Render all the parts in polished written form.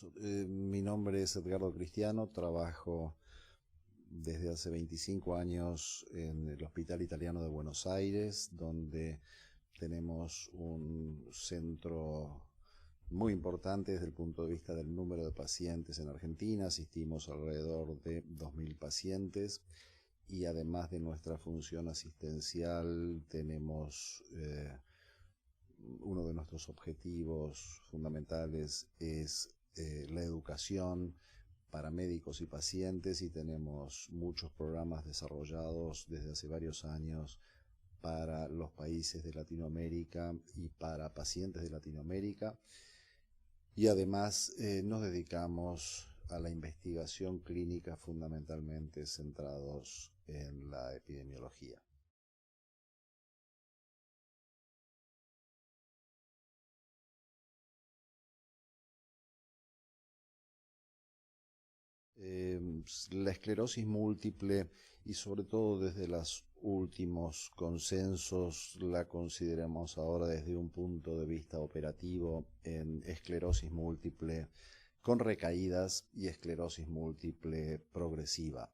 Mi nombre es Edgardo Cristiano, trabajo desde hace 25 años en el Hospital Italiano de Buenos Aires, donde tenemos un centro muy importante desde el punto de vista del número de pacientes en Argentina. Asistimos alrededor de 2.000 pacientes y además de nuestra función asistencial tenemos uno de nuestros objetivos fundamentales es la educación para médicos y pacientes, y tenemos muchos programas desarrollados desde hace varios años para los países de Latinoamérica y para pacientes de Latinoamérica, y además nos dedicamos a la investigación clínica fundamentalmente centrados en la epidemiología. La esclerosis múltiple, y sobre todo desde los últimos consensos, la consideramos ahora desde un punto de vista operativo en esclerosis múltiple con recaídas y esclerosis múltiple progresiva.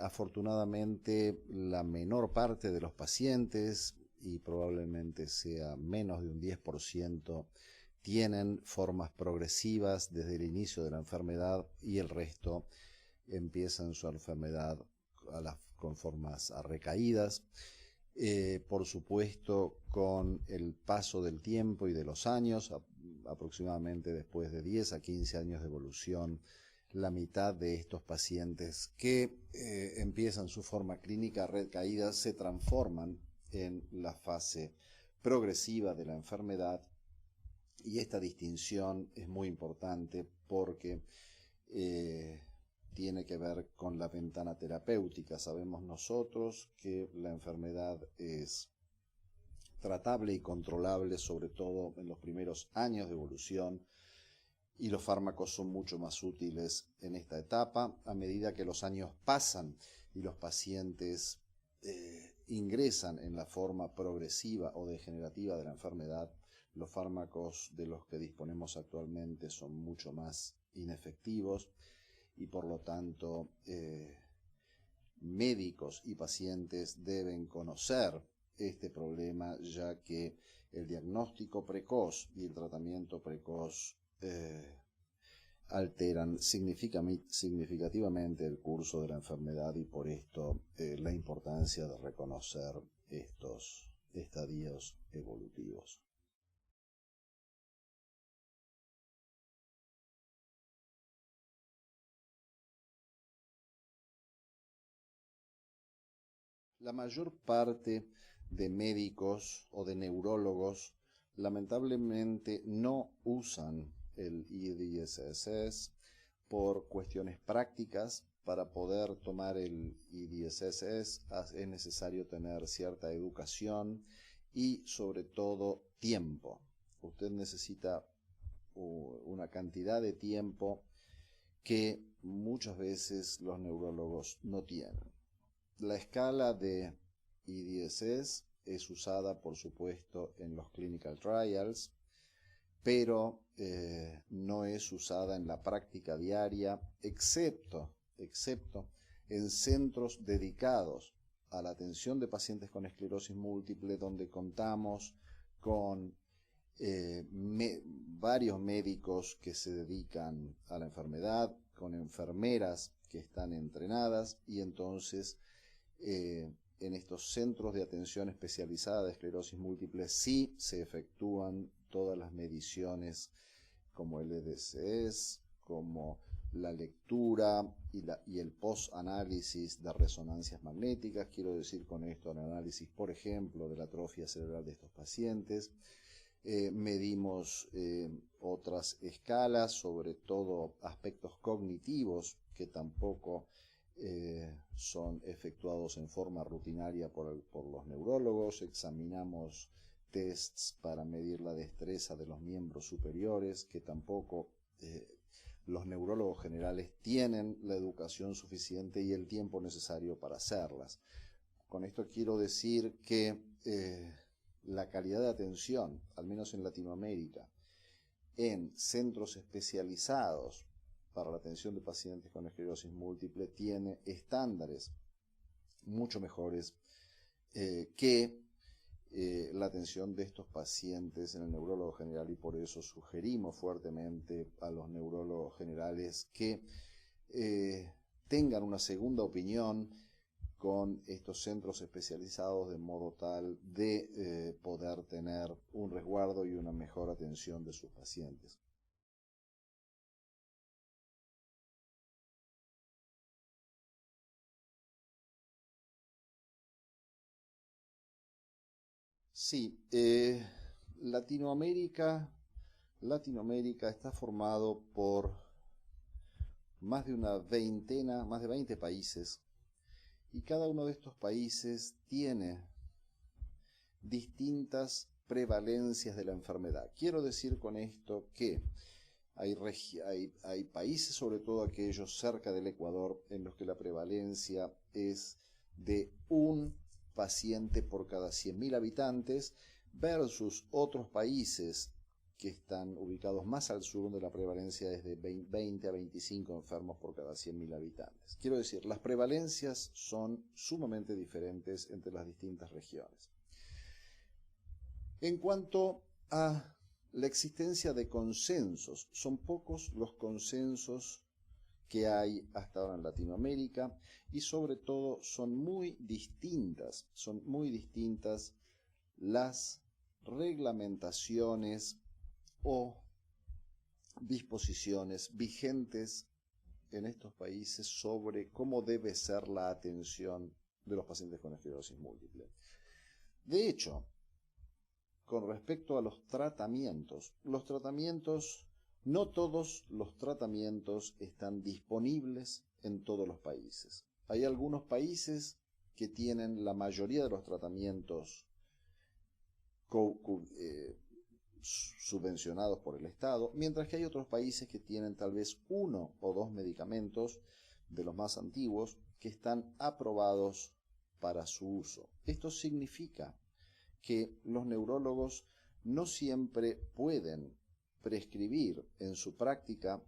Afortunadamente, la menor parte de los pacientes, y probablemente sea menos de un 10%, tienen formas progresivas desde el inicio de la enfermedad, y el resto empiezan su enfermedad con formas recaídas. Por supuesto, con el paso del tiempo y de los años, aproximadamente después de 10 a 15 años de evolución, la mitad de estos pacientes que empiezan su forma clínica recaída se transforman en la fase progresiva de la enfermedad. Y esta distinción es muy importante porque tiene que ver con la ventana terapéutica. Sabemos nosotros que la enfermedad es tratable y controlable, sobre todo en los primeros años de evolución, y los fármacos son mucho más útiles en esta etapa. A medida que los años pasan y los pacientes ingresan en la forma progresiva o degenerativa de la enfermedad, los fármacos de los que disponemos actualmente son mucho más inefectivos, y por lo tanto médicos y pacientes deben conocer este problema, ya que el diagnóstico precoz y el tratamiento precoz alteran significativamente el curso de la enfermedad, y por esto la importancia de reconocer estos estadios evolutivos. La mayor parte de médicos o de neurólogos lamentablemente no usan el EDSS por cuestiones prácticas. Para poder tomar el EDSS es necesario tener cierta educación y sobre todo tiempo. Usted necesita una cantidad de tiempo que muchas veces los neurólogos no tienen. La escala de EDSS es usada, por supuesto, en los clinical trials, pero no es usada en la práctica diaria, excepto en centros dedicados a la atención de pacientes con esclerosis múltiple, donde contamos con varios médicos que se dedican a la enfermedad, con enfermeras que están entrenadas, y entonces en estos centros de atención especializada de esclerosis múltiple sí se efectúan todas las mediciones como el EDSS, como la lectura y el post-análisis de resonancias magnéticas. Quiero decir con esto el análisis, por ejemplo, de la atrofia cerebral de estos pacientes. Medimos otras escalas, sobre todo aspectos cognitivos que tampoco son efectuados en forma rutinaria por los neurólogos. Examinamos tests para medir la destreza de los miembros superiores, que tampoco los neurólogos generales tienen la educación suficiente y el tiempo necesario para hacerlas. Con esto quiero decir que la calidad de atención, al menos en Latinoamérica, en centros especializados para la atención de pacientes con esclerosis múltiple tiene estándares mucho mejores que la atención de estos pacientes en el neurólogo general, y por eso sugerimos fuertemente a los neurólogos generales que tengan una segunda opinión con estos centros especializados, de modo tal de poder tener un resguardo y una mejor atención de sus pacientes. Sí, Latinoamérica está formado por más de una veintena, más de 20 países, y cada uno de estos países tiene distintas prevalencias de la enfermedad. Quiero decir con esto que hay países, sobre todo aquellos cerca del Ecuador, en los que la prevalencia es de un paciente por cada 100.000 habitantes, versus otros países que están ubicados más al sur, donde la prevalencia es de 20 a 25 enfermos por cada 100.000 habitantes. Quiero decir, las prevalencias son sumamente diferentes entre las distintas regiones. En cuanto a la existencia de consensos, son pocos los consensos que hay hasta ahora en Latinoamérica, y sobre todo son muy distintas las reglamentaciones o disposiciones vigentes en estos países sobre cómo debe ser la atención de los pacientes con esclerosis múltiple. De hecho, con respecto a los tratamientos, no todos los tratamientos están disponibles en todos los países. Hay algunos países que tienen la mayoría de los tratamientos subvencionados por el Estado, mientras que hay otros países que tienen tal vez 1 o 2 medicamentos de los más antiguos que están aprobados para su uso. Esto significa que los neurólogos no siempre pueden prescribir en su práctica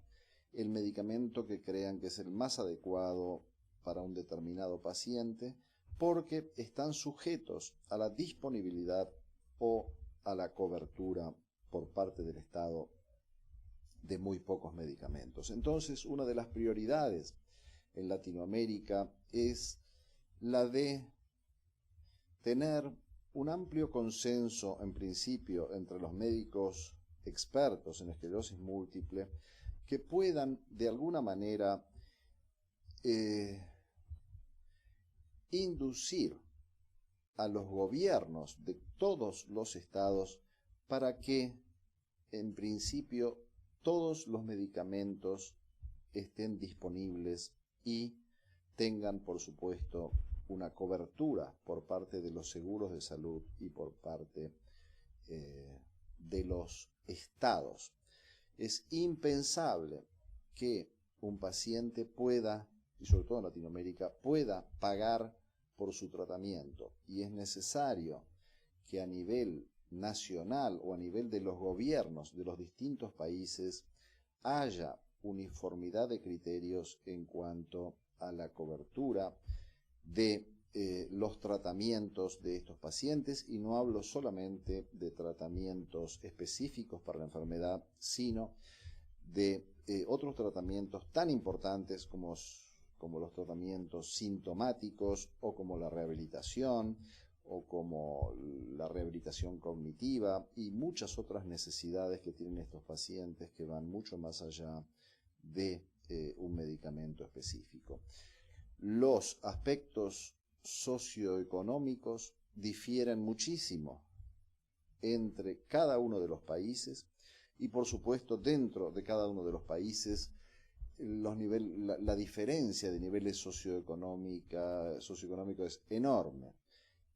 el medicamento que crean que es el más adecuado para un determinado paciente, porque están sujetos a la disponibilidad o a la cobertura por parte del Estado de muy pocos medicamentos. Entonces, una de las prioridades en Latinoamérica es la de tener un amplio consenso, en principio, entre los médicos expertos en esclerosis múltiple, que puedan de alguna manera inducir a los gobiernos de todos los estados para que, en principio, todos los medicamentos estén disponibles y tengan, por supuesto, una cobertura por parte de los seguros de salud y por parte de los estados. Es impensable que un paciente pueda, y sobre todo en Latinoamérica, pueda pagar por su tratamiento, y es necesario que a nivel nacional o a nivel de los gobiernos de los distintos países haya uniformidad de criterios en cuanto a la cobertura de los tratamientos de estos pacientes, y no hablo solamente de tratamientos específicos para la enfermedad, sino de otros tratamientos tan importantes como los tratamientos sintomáticos, o como la rehabilitación, o como la rehabilitación cognitiva, y muchas otras necesidades que tienen estos pacientes que van mucho más allá de un medicamento específico. Los aspectos socioeconómicos difieren muchísimo entre cada uno de los países, y por supuesto dentro de cada uno de los países la diferencia de niveles socioeconómicos es enorme,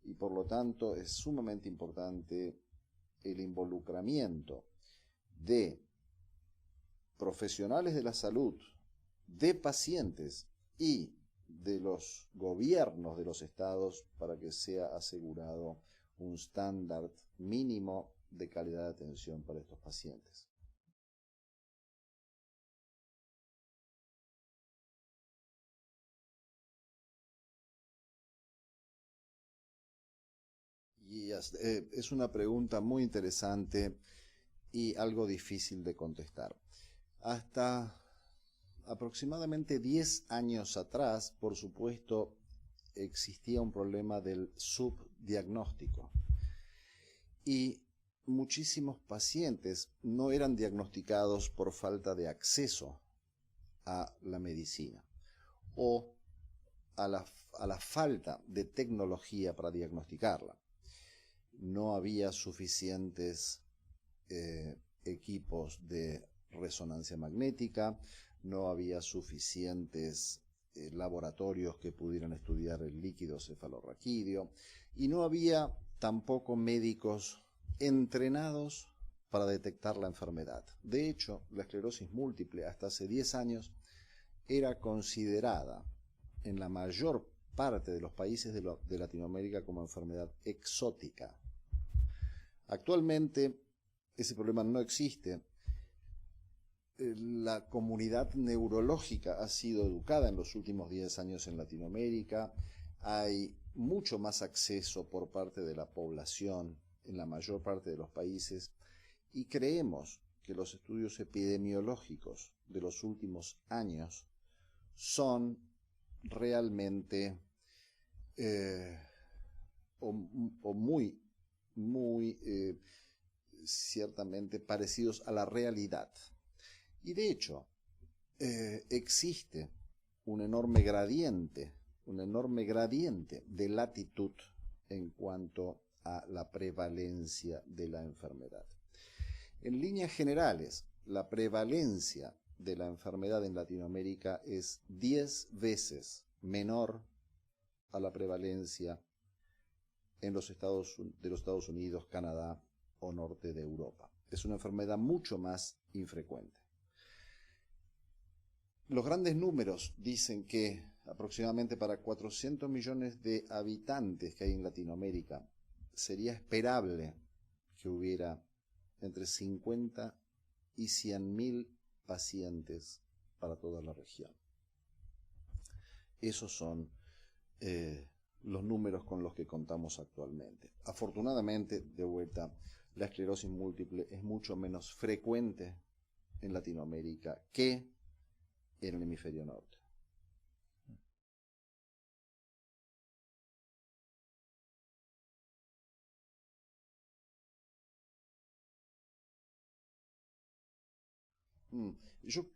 y por lo tanto es sumamente importante el involucramiento de profesionales de la salud, de pacientes y de los gobiernos de los estados, para que sea asegurado un estándar mínimo de calidad de atención para estos pacientes. Es una pregunta muy interesante y algo difícil de contestar. Hasta aproximadamente 10 años atrás, por supuesto, existía un problema del subdiagnóstico y muchísimos pacientes no eran diagnosticados por falta de acceso a la medicina o a la falta de tecnología para diagnosticarla. No había suficientes equipos de resonancia magnética, no había suficientes laboratorios que pudieran estudiar el líquido cefalorraquídeo y no había tampoco médicos entrenados para detectar la enfermedad. De hecho, la esclerosis múltiple hasta hace 10 años era considerada en la mayor parte de los países de Latinoamérica como enfermedad exótica. Actualmente ese problema no existe. La comunidad neurológica ha sido educada en los últimos 10 años en Latinoamérica. Hay mucho más acceso por parte de la población en la mayor parte de los países y creemos que los estudios epidemiológicos de los últimos años son realmente muy ciertamente parecidos a la realidad. Y de hecho, existe un enorme gradiente de latitud en cuanto a la prevalencia de la enfermedad. En líneas generales, la prevalencia de la enfermedad en Latinoamérica es 10 veces menor a la prevalencia en los Estados Unidos, Canadá o norte de Europa. Es una enfermedad mucho más infrecuente. Los grandes números dicen que aproximadamente para 400 millones de habitantes que hay en Latinoamérica, sería esperable que hubiera entre 50 y 100.000 pacientes para toda la región. Esos son los números con los que contamos actualmente. Afortunadamente, de vuelta, la esclerosis múltiple es mucho menos frecuente en Latinoamérica que en el hemisferio norte. Yo,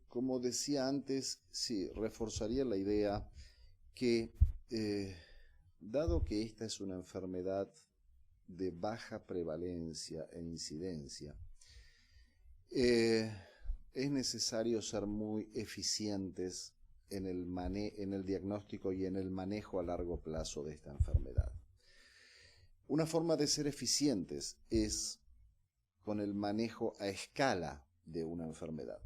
como decía antes, sí, reforzaría la idea que, dado que esta es una enfermedad de baja prevalencia e incidencia, es necesario ser muy eficientes en el diagnóstico y en el manejo a largo plazo de esta enfermedad. Una forma de ser eficientes es con el manejo a escala de una enfermedad.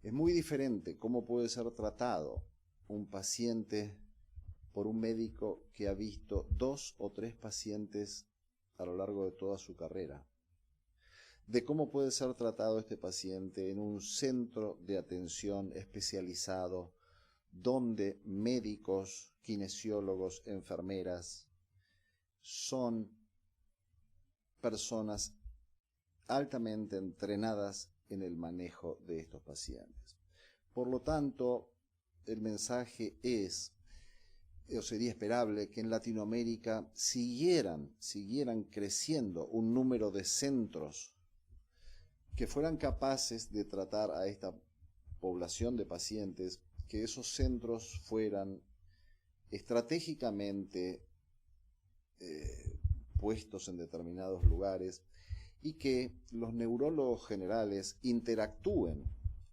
Es muy diferente cómo puede ser tratado un paciente por un médico que ha visto 2 o 3 pacientes a lo largo de toda su carrera, de cómo puede ser tratado este paciente en un centro de atención especializado donde médicos, kinesiólogos, enfermeras son personas altamente entrenadas en el manejo de estos pacientes. Por lo tanto, el mensaje es, o sería esperable, que en Latinoamérica siguieran creciendo un número de centros que fueran capaces de tratar a esta población de pacientes, que esos centros fueran estratégicamente puestos en determinados lugares y que los neurólogos generales interactúen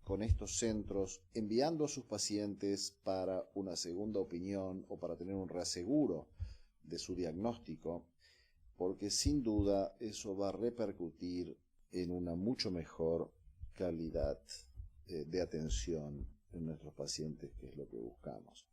con estos centros enviando a sus pacientes para una segunda opinión o para tener un reaseguro de su diagnóstico, porque sin duda eso va a repercutir en una mucho mejor calidad de atención en nuestros pacientes, que es lo que buscamos.